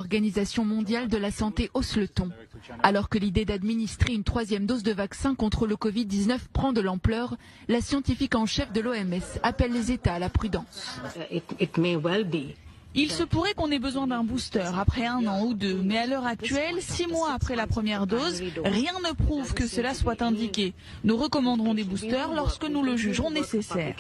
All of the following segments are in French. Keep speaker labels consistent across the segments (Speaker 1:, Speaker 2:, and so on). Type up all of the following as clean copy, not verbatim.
Speaker 1: l'Organisation mondiale de la santé hausse le ton. Alors que l'idée d'administrer une 3e dose de vaccin contre le Covid-19 prend de l'ampleur, la scientifique en chef de l'OMS appelle les États à la prudence.
Speaker 2: Il se pourrait qu'on ait besoin d'un booster après 1 an ou 2, mais à l'heure actuelle, 6 mois après la première dose, rien ne prouve que cela soit indiqué. Nous recommanderons des boosters lorsque nous le jugerons nécessaire.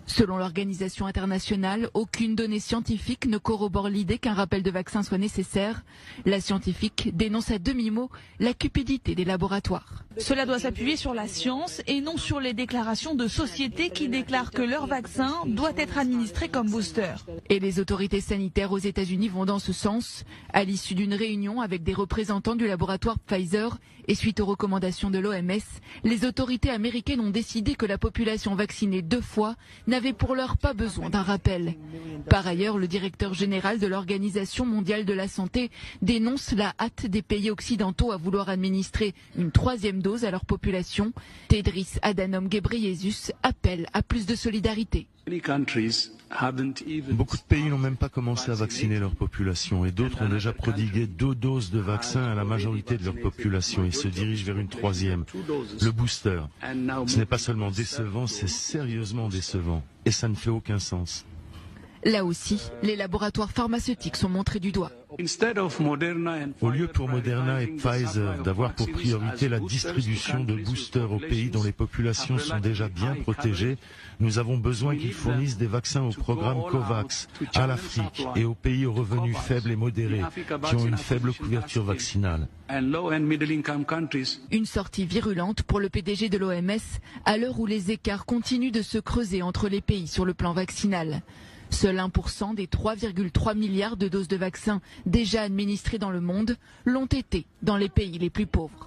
Speaker 1: Selon l'Organisation internationale, aucune donnée scientifique ne corrobore l'idée qu'un rappel de vaccin soit nécessaire. La scientifique dénonce à demi-mot la cupidité des laboratoires.
Speaker 2: Cela doit s'appuyer sur la science et non sur les déclarations de sociétés qui déclarent que leur vaccin doit être administré comme booster.
Speaker 1: Et les autorités sanitaires aux États-Unis vont dans ce sens. À l'issue d'une réunion avec des représentants du laboratoire Pfizer et suite aux recommandations de l'OMS, les autorités américaines ont décidé que la population vaccinée 2 fois n'avait pour l'heure pas besoin d'un rappel. Par ailleurs, le directeur général de l'Organisation mondiale de la santé dénonce la hâte des pays occidentaux à vouloir administrer une 3e dose à leur population. Tedros Adhanom Ghebreyesus appelle à plus de solidarité.
Speaker 3: Beaucoup de pays n'ont même pas commencé à vacciner leur population et d'autres ont déjà prodigué 2 doses de vaccin à la majorité de leur population et se dirigent vers une 3e, le booster. Ce n'est pas seulement décevant, c'est sérieusement décevant et ça ne fait aucun sens.
Speaker 1: Là aussi, les laboratoires pharmaceutiques sont montrés du doigt.
Speaker 3: Au lieu pour Moderna et Pfizer d'avoir pour priorité la distribution de boosters aux pays dont les populations sont déjà bien protégées, nous avons besoin qu'ils fournissent des vaccins au programme COVAX, à l'Afrique et aux pays aux revenus faibles et modérés, qui ont une faible couverture vaccinale.
Speaker 1: Une sortie virulente pour le PDG de l'OMS à l'heure où les écarts continuent de se creuser entre les pays sur le plan vaccinal. Seul 1% des 3,3 milliards de doses de vaccins déjà administrées dans le monde l'ont été dans les pays les plus pauvres.